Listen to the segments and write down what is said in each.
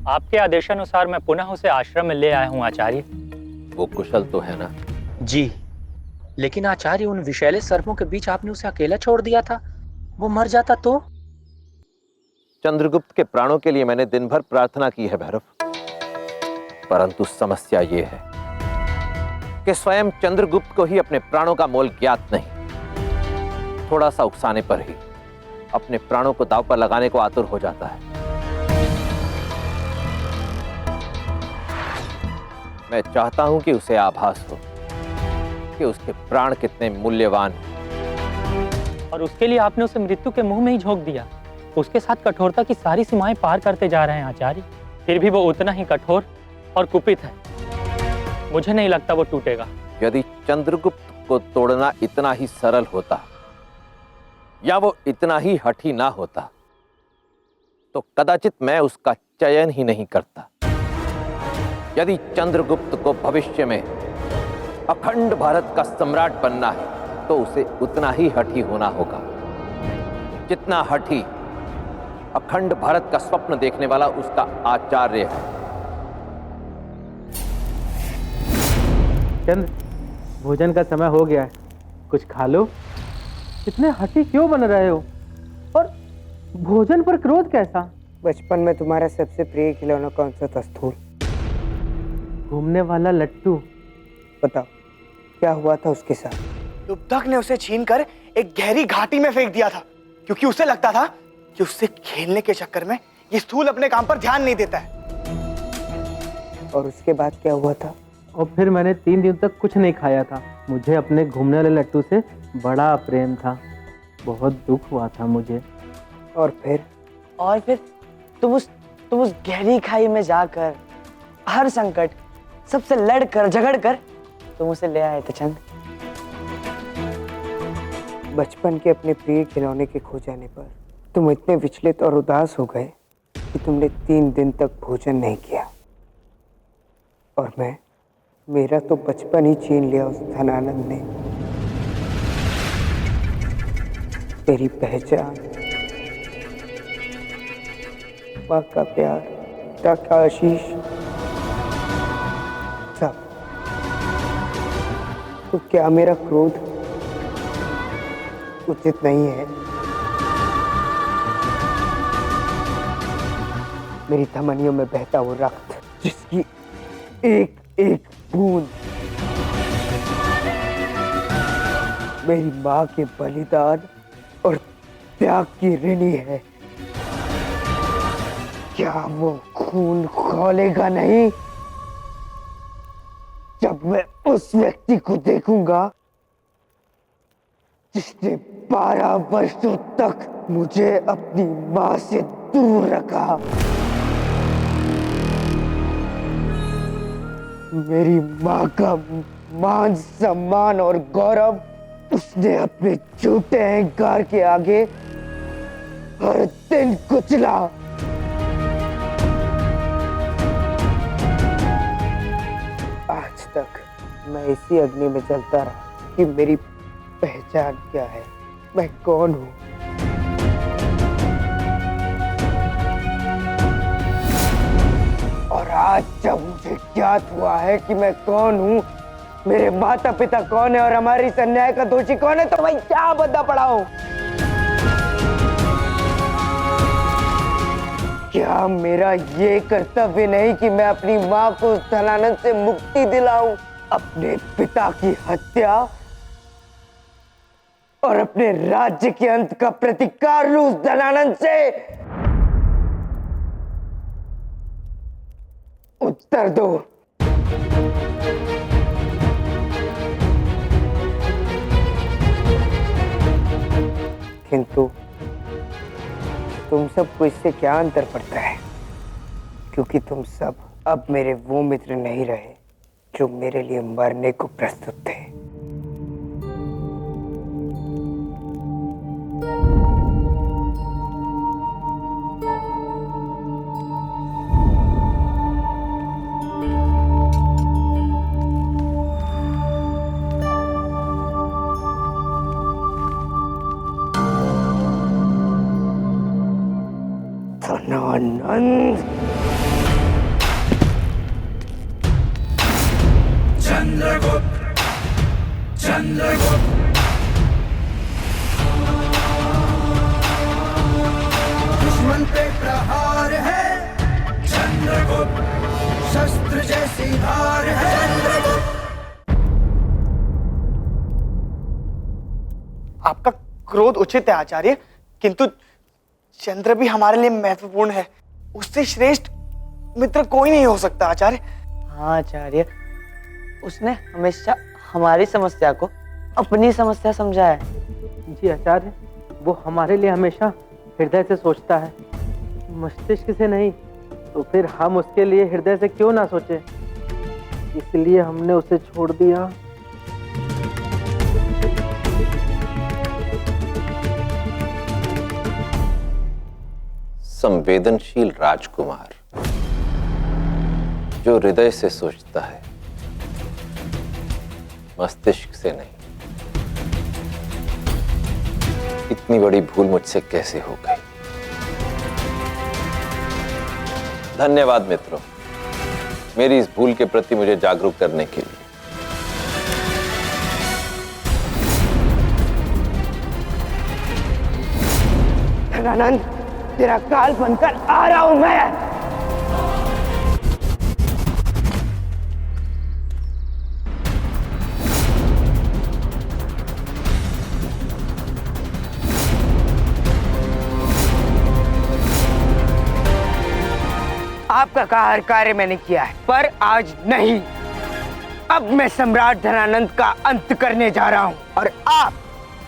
आपके आदेशानुसार मैं पुनः उसे आश्रम में ले आया हूँ आचार्य। वो कुशल तो है ना? जी, लेकिन आचार्य उन विषैले सर्पों के बीच आपने उसे अकेला छोड़ दिया था। वो मर जाता तो? चंद्रगुप्त के प्राणों के लिए मैंने दिन भर प्रार्थना की है भैरव, परंतु समस्या ये है कि स्वयं चंद्रगुप्त को ही अपने प्राणों का मोल ज्ञात नहीं। थोड़ा सा उकसाने पर ही अपने प्राणों को दांव पर लगाने को आतुर हो जाता है। मैं चाहता हूं कि उसे आभास हो कि उसके प्राण कितने मूल्यवान हैं। और उसके लिए आपने उसे मृत्यु के मुंह में ही झोंक दिया। उसके साथ कठोरता की सारी सीमाएं पार करते जा रहे हैं आचार्य। फिर भी वो उतना ही कठोर और कुपित है। मुझे नहीं लगता वो टूटेगा। यदि चंद्रगुप्त को तोड़ना इतना ही सरल होता या वो इतना ही हठी ना होता तो कदाचित मैं उसका चयन ही नहीं करता। यदि चंद्रगुप्त को भविष्य में अखंड भारत का सम्राट बनना है तो उसे उतना ही हठी होना होगा जितना हठी अखंड भारत का स्वप्न देखने वाला उसका आचार्य है। चंद्र, भोजन का समय हो गया है, कुछ खा लो। इतने हठी क्यों बन रहे हो? और भोजन पर क्रोध कैसा? बचपन में तुम्हारा सबसे प्रिय खिलौना कौन सा था स्थूल? घूमने वाला लट्टू। बताओ क्या हुआ था उसके साथ? दुबदक ने उसे छीनकर एक गहरी घाटी में फेंक दिया था, क्योंकि उसे लगता था कि उससे खेलने के चक्कर में ये स्थूल अपने काम पर ध्यान नहीं देता है। और उसके बाद क्या हुआ था? और फिर मैंने 3 दिन तक कुछ नहीं खाया था। मुझे अपने घूमने वाले लट्टू से बड़ा प्रेम था, बहुत दुख हुआ था मुझे। और फिर तुम उस गहरी खाई में जाकर हर संकट सबसे लड़कर झगड़कर तुम उसे ले आए थे चंद। बचपन के अपने प्रिय खिलौने के खो जाने पर तुम इतने विचलित और उदास हो गए कि तुमने 3 दिन तक भोजन नहीं किया। और मेरा तो बचपन ही छीन लिया उस धनानंद ने। तेरी पहचान, माँ का प्यार, पिता का आशीष, सब। तो क्या मेरा क्रोध उचित नहीं है? मेरी धमनियों में बहता वो रक्त जिसकी एक एक बूंद मेरी माँ के बलिदान और त्याग की ऋणी है, क्या वो खून खौलेगा नहीं जब मैं उस व्यक्ति को देखूंगा जिसने 12 वर्षों तक मुझे अपनी माँ से दूर रखा? मेरी माँ का मान सम्मान और गौरव उसने अपने झूठे अहंकार के आगे हर दिन कुचला। आज तक मैं इसी अग्नि में जलता रहा कि मेरी पहचान क्या है, मैं कौन हूँ। और आज जब मुझे ज्ञात हुआ है कि मैं कौन हूँ, मेरे माता पिता कौन है और हमारी इस अन्याय का दोषी कौन है, तो मैं क्या बदला पड़ा हूँ? क्या मेरा ये कर्तव्य नहीं कि मैं अपनी माँ को उस धनानंद से मुक्ति दिलाऊं, अपने पिता की हत्या और अपने राज्य के अंत का प्रतिकार लूं उस धनानंद से? उत्तर दो। किंतु तुम सबको इससे क्या अंतर पड़ता है, क्योंकि तुम सब अब मेरे वो मित्र नहीं रहे जो मेरे लिए मरने को प्रस्तुत थे। धनानंद, चंद्रगुप्त चंद्रगुप्त दुश्मन पे प्रहार है चंद्रगुप्त शस्त्र जैसी धार है चंद्रगुप्त। आपका क्रोध उचित है आचार्य, किंतु चंद्र भी हमारे लिए महत्वपूर्ण है। उससे श्रेष्ठ मित्र कोई नहीं हो सकता आचार्य। हाँ आचार्य, उसने हमेशा हमारी समस्या को अपनी समस्या समझा है। जी आचार्य, वो हमारे लिए हमेशा हृदय से सोचता है, मस्तिष्क से नहीं। तो फिर हम उसके लिए हृदय से क्यों ना सोचे? इसलिए हमने उसे छोड़ दिया। संवेदनशील राजकुमार जो हृदय से सोचता है, मस्तिष्क से नहीं। इतनी बड़ी भूल मुझसे कैसे हो गई? धन्यवाद मित्रों, मेरी इस भूल के प्रति मुझे जागरूक करने के लिए। धनानंद, तेरा काल बनकर आ रहा हूं मैं। आपका कहा हर कार्य मैंने किया है, पर आज नहीं। अब मैं सम्राट धनानंद का अंत करने जा रहा हूं और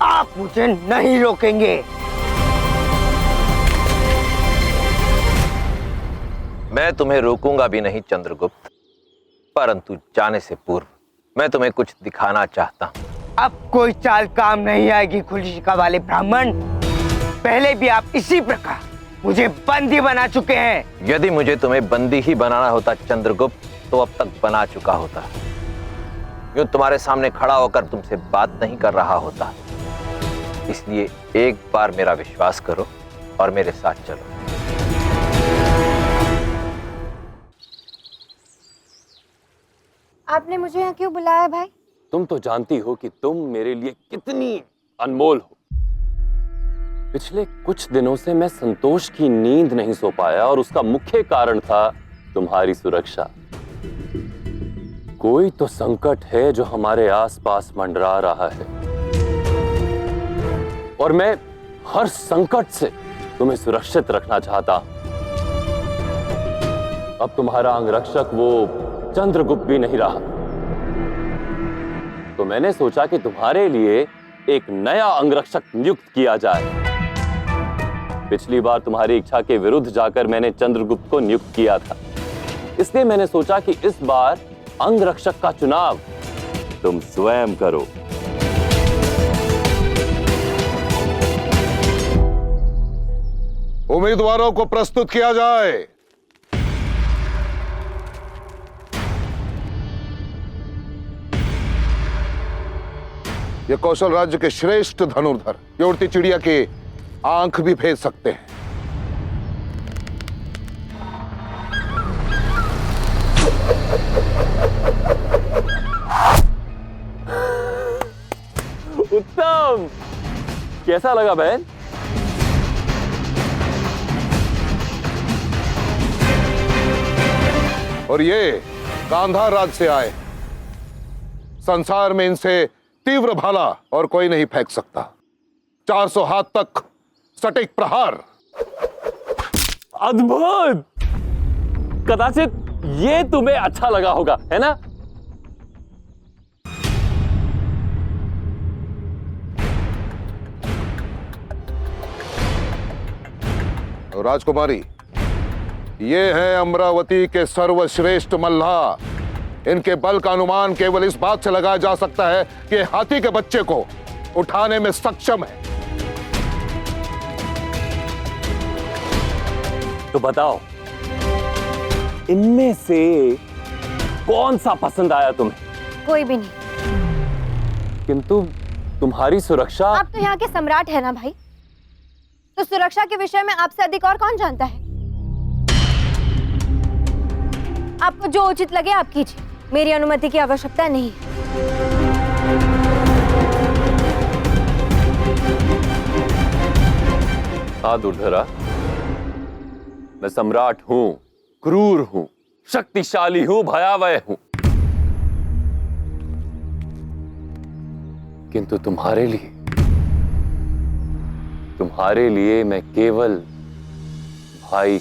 आप मुझे नहीं रोकेंगे। मैं तुम्हें रोकूंगा भी नहीं चंद्रगुप्त, परंतु जाने से पूर्व मैं तुम्हें कुछ दिखाना चाहता हूं। अब कोई चाल काम नहीं आएगी खुलिशिका वाले ब्राह्मण। पहले भी आप इसी प्रकार मुझे बंदी बना चुके हैं। यदि मुझे तुम्हें बंदी ही बनाना होता चंद्रगुप्त, तो अब तक बना चुका होता। यूं तुम्हारे सामने खड़ा होकर तुमसे बात नहीं कर रहा होता। इसलिए एक बार मेरा विश्वास करो और मेरे साथ चलो। आपने मुझे यहाँ क्यों बुलाया भाई? तुम तो जानती हो कि तुम मेरे लिए कितनी अनमोल हो। पिछले कुछ दिनों से मैं संतोष की नींद नहीं सो पाया और उसका मुख्य कारण था तुम्हारी सुरक्षा। कोई तो संकट है जो हमारे आसपास मंडरा रहा है और मैं हर संकट से तुम्हें सुरक्षित रखना चाहता हूं। अब तुम्हारा अंगरक्षक वो चंद्रगुप्त भी नहीं रहा, तो मैंने सोचा कि तुम्हारे लिए एक नया अंगरक्षक नियुक्त किया जाए। पिछली बार तुम्हारी इच्छा के विरुद्ध जाकर मैंने चंद्रगुप्त को नियुक्त किया था, इसलिए मैंने सोचा कि इस बार अंगरक्षक का चुनाव तुम स्वयं करो। उम्मीदवारों को प्रस्तुत किया जाए। ये कौशल राज्य के श्रेष्ठ धनुर्धर, ये उड़ती चिड़िया की आंख भी भेद सकते हैं। उत्तम, कैसा लगा बहन? और ये गांधार राज्य से आए। संसार में इनसे तीव्र भाला और कोई नहीं फेंक सकता। 400 हाथ तक सटीक प्रहार। अद्भुत! कदाचित ये तुम्हें अच्छा लगा होगा, है ना? राजकुमारी, ये हैं अमरावती के सर्वश्रेष्ठ मल्लाह। इनके बल का अनुमान केवल इस बात से लगाया जा सकता है कि हाथी के बच्चे को उठाने में सक्षम है। तो बताओ, इनमें से कौन सा पसंद आया तुम्हें? कोई भी नहीं। किंतु तुम्हारी सुरक्षा। आप तो यहाँ के सम्राट है ना भाई, तो सुरक्षा के विषय में आपसे अधिक और कौन जानता है? आपको जो उचित लगे आप कीजिए, मेरी अनुमति की आवश्यकता नहीं है। हाँ दुर्धरा, मैं सम्राट हूं, क्रूर हूं, शक्तिशाली हूं, भयावह हूं, किंतु तुम्हारे लिए मैं केवल भाई,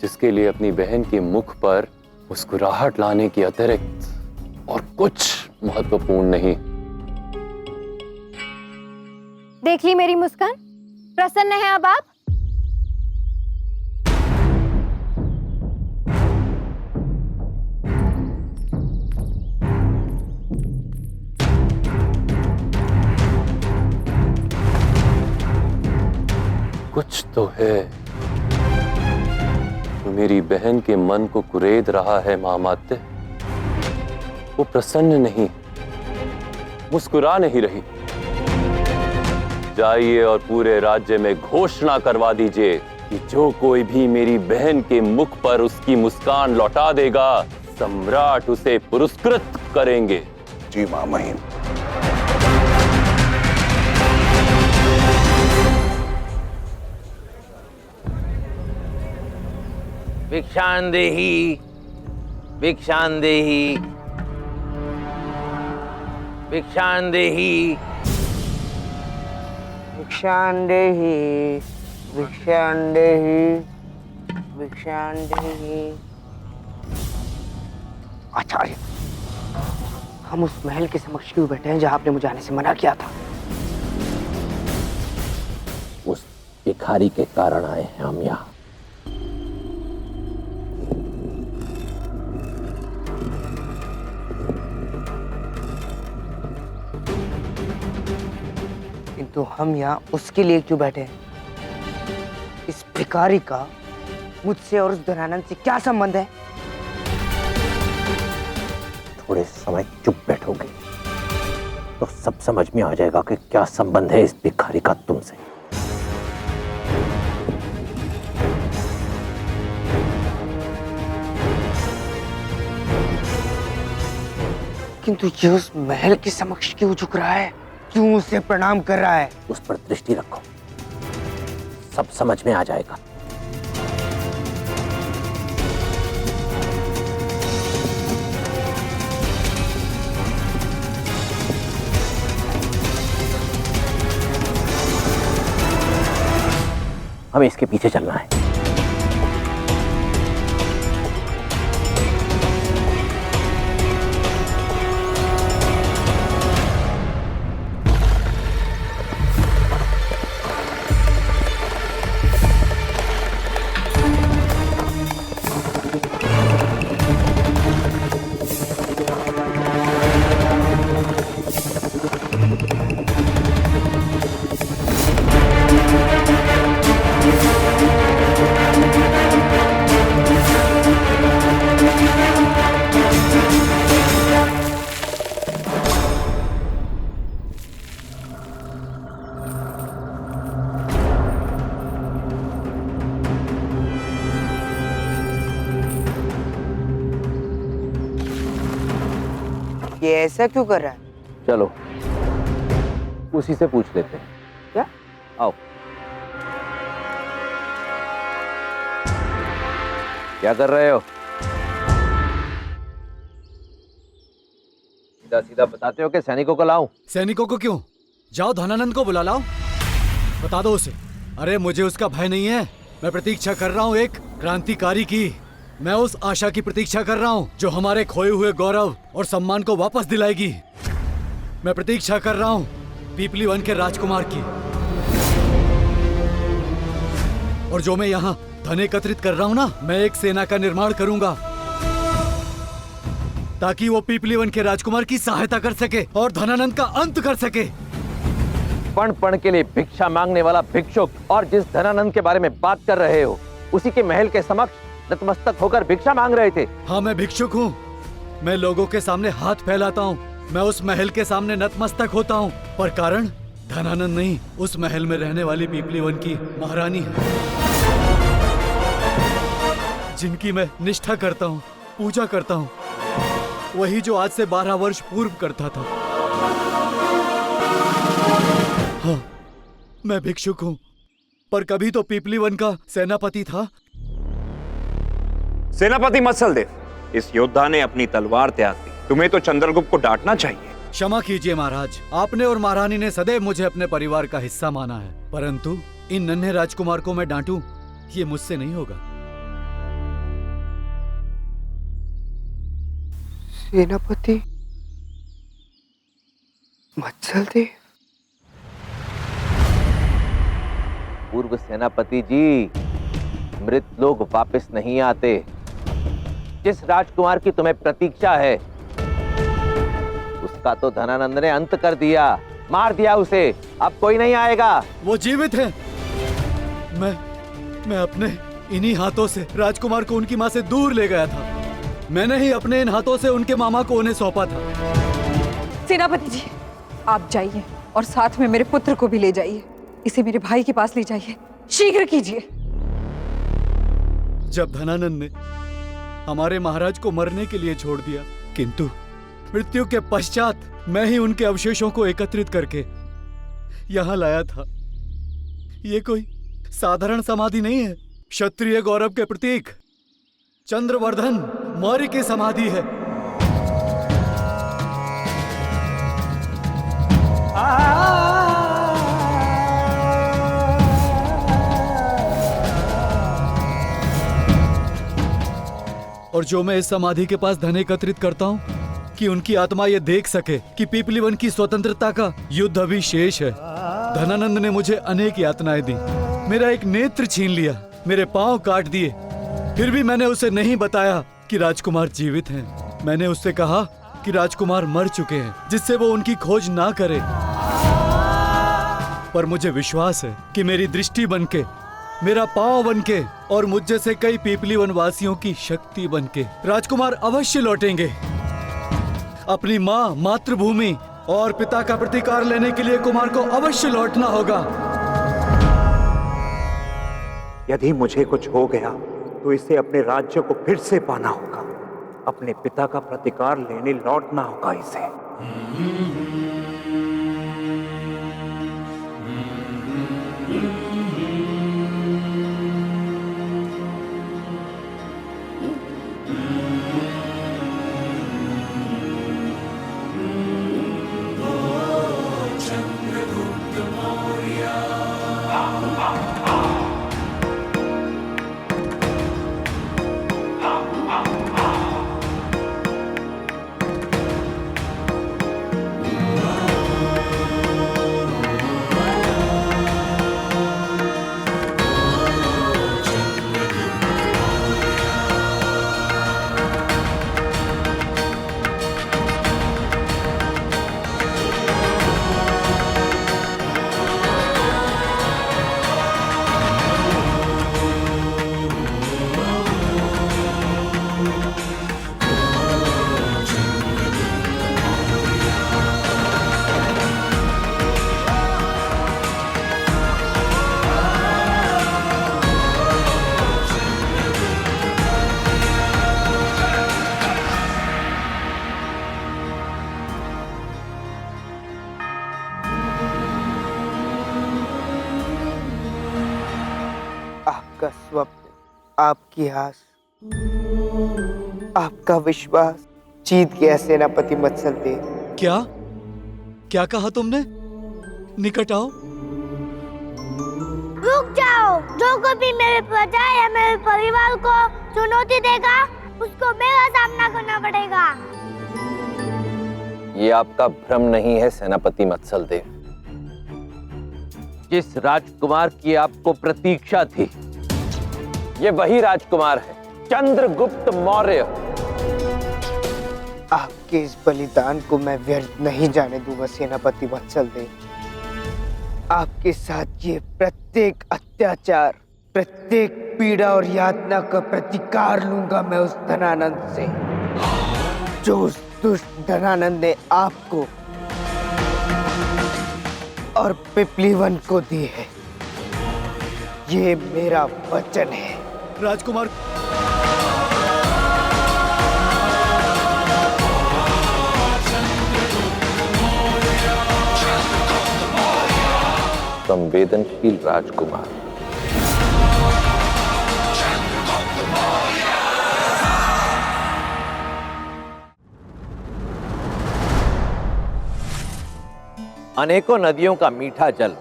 जिसके लिए अपनी बहन के मुख पर मुस्कुराहट लाने की अतिरिक्त और कुछ महत्वपूर्ण नहीं। देख ली मेरी मुस्कान? प्रसन्न है अब आप? कुछ तो है जो मेरी बहन के मन को कुरेद रहा है महामात्य। वो प्रसन्न नहीं, मुस्कुरा नहीं रही। जाइए और पूरे राज्य में घोषणा करवा दीजिए कि जो कोई भी मेरी बहन के मुख पर उसकी मुस्कान लौटा देगा, सम्राट उसे पुरस्कृत करेंगे। जी महामहिम। भिक्षांदेहि, भिक्षांदेहि, भिक्षांदेहि। भिक्षांदेहि, भिक्षांदेहि, भिक्षांदेहि। आचार्य, हम उस महल के समक्ष क्यों बैठे हैं जहां आपने मुझे आने से मना किया था? उस भिखारी के कारण आए हैं हम यहाँ। किंतु हम यहाँ उसके लिए क्यों बैठे हैं? इस भिखारी का मुझसे और उस धनानंद से क्या संबंध है? थोड़े समय चुप बैठोगे तो सब समझ में आ जाएगा कि क्या संबंध है इस भिखारी का तुमसे। किंतु ये उस महल के समक्ष क्यों झुक रहा है? क्यों उसे प्रणाम कर रहा है? उस पर दृष्टि रखो, सब समझ में आ जाएगा। हमें इसके पीछे चलना है। ये ऐसा क्यों कर रहा है? चलो उसी से पूछ लेते हैं। क्या? आओ। क्या कर रहे हो? सीधा सीधा बताते हो कि सैनिकों को लाऊं? सैनिकों को क्यों? जाओ धनानंद को बुला लाओ, बता दो उसे। अरे मुझे उसका भय नहीं है, मैं प्रतीक्षा कर रहा हूँ एक क्रांतिकारी की। मैं उस आशा की प्रतीक्षा कर रहा हूँ जो हमारे खोए हुए गौरव और सम्मान को वापस दिलाएगी। मैं प्रतीक्षा कर रहा हूँ पीपली वन के राजकुमार की। और जो मैं यहाँ धन एकत्रित कर रहा हूँ ना, मैं एक सेना का निर्माण करूंगा ताकि वो पीपली वन के राजकुमार की सहायता कर सके और धनानंद का अंत कर सके। पण के लिए भिक्षा मांगने वाला भिक्षुक और जिस धनानंद के बारे में बात कर रहे हो, उसी के महल के समक्ष नतमस्तक होकर भिक्षा मांग रहे थे। हाँ, मैं भिक्षुक हूँ। मैं लोगों के सामने हाथ फैलाता हूँ, मैं उस महल के सामने नतमस्तक होता हूँ, पर कारण धनानंद नहीं, उस महल में रहने वाली पीपली वन की महारानी है, जिनकी मैं निष्ठा करता हूँ पूजा करता हूँ, वही जो आज से 12 वर्ष पूर्व करता था। हाँ, मैं भिक्षुक हूँ, पर कभी तो पीपली वन का सेनापति था। सेनापति मत्सलदेव, इस योद्धा ने अपनी तलवार त्याग दी, तुम्हें तो चंद्रगुप्त को डांटना चाहिए। क्षमा कीजिए महाराज, आपने और महारानी ने सदैव मुझे अपने परिवार का हिस्सा माना है, परंतु इन नन्हे राजकुमार को मैं डांटूं, ये मुझसे नहीं होगा। सेनापति मत्सलदेव। पूर्व सेनापति जी, मृत लोग वापस नहीं आते। जिस राजकुमार की तुम्हें प्रतीक्षा है, उसका तो धनानंद ने अंत कर दिया, मार दिया उसे। अब कोई नहीं आएगा। वो जीवित है। मैं अपने इन्हीं हाथों से राजकुमार को उनकी मां से दूर ले गया था। मैंने ही अपने इन हाथों से उनके मामा को उन्हें सौंपा था। सेनापति जी, आप जाइए और साथ में मेरे पुत्र को भी ले जाइए। इसे मेरे भाई के पास ले जाइए, शीघ्र कीजिए। जब धनानंद ने हमारे महाराज को मरने के लिए छोड़ दिया, किंतु मृत्यु के पश्चात मैं ही उनके अवशेषों को एकत्रित करके यहां लाया था। ये कोई साधारण समाधि नहीं है, क्षत्रिय गौरव के प्रतीक चंद्रवर्धन मौर्य की समाधि है। और जो मैं इस समाधि के पास धन एकत्रित करता हूँ कि उनकी आत्मा ये देख सके कि पीपली वन की स्वतंत्रता का युद्ध अभी शेष है। धनानंद ने मुझे अनेक यातनाएं दी, मेरा एक नेत्र छीन लिया, मेरे पांव काट दिए, फिर भी मैंने उसे नहीं बताया कि राजकुमार जीवित हैं। मैंने उससे कहा कि राजकुमार मर चुके हैं, जिससे वो उनकी खोज ना करे। पर मुझे विश्वास है कि मेरी दृष्टि बनके, मेरा पांव बनके और मुझ जैसे कई पीपली वनवासियों की शक्ति बनके राजकुमार अवश्य लौटेंगे। अपनी माँ, मातृभूमि और पिता का प्रतिकार लेने के लिए कुमार को अवश्य लौटना होगा। यदि मुझे कुछ हो गया तो इसे अपने राज्य को फिर से पाना होगा, अपने पिता का प्रतिकार लेने लौटना होगा इसे। आपका स्वप्न, आपकी आस, आपका विश्वास जीत गया सेनापति मत्सलदेव। क्या क्या कहा तुमने? निकट आओ। रुक जाओ। जो कभी मेरे प्रजा या मेरे परिवार को चुनौती देगा, उसको मेरा सामना करना पड़ेगा। ये आपका भ्रम नहीं है सेनापति मत्सलदेव। जिस राजकुमार की आपको प्रतीक्षा थी, ये वही राजकुमार है, चंद्रगुप्त मौर्य। आपके इस बलिदान को मैं व्यर्थ नहीं जाने दूंगा सेनापति मत्सलदेव। आपके साथ ये प्रत्येक अत्याचार, प्रत्येक पीड़ा और यातना का प्रतिकार लूंगा मैं उस धनानंद से, जो उस दुष्ट धनानंद ने आपको और पीपली वन को दी है। ये मेरा वचन है। राजकुमार संवेदनशील राजकुमार। अनेकों नदियों का मीठा जल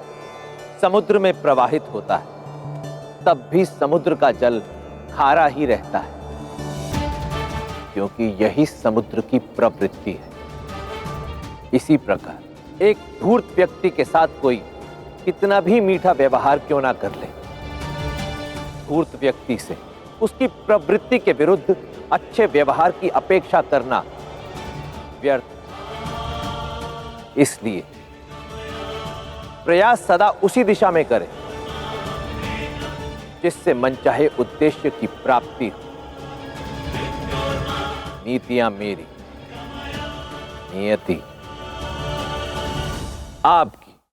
समुद्र में प्रवाहित होता है, तब भी समुद्र का जल खारा ही रहता है, क्योंकि यही समुद्र की प्रवृत्ति है। इसी प्रकार एक धूर्त व्यक्ति के साथ कोई कितना भी मीठा व्यवहार क्यों ना कर ले, धूर्त व्यक्ति से उसकी प्रवृत्ति के विरुद्ध अच्छे व्यवहार की अपेक्षा करना व्यर्थ। इसलिए प्रयास सदा उसी दिशा में करें जिससे मनचाहे उद्देश्य की प्राप्ति हो। नीतियां मेरी, नियति आपकी।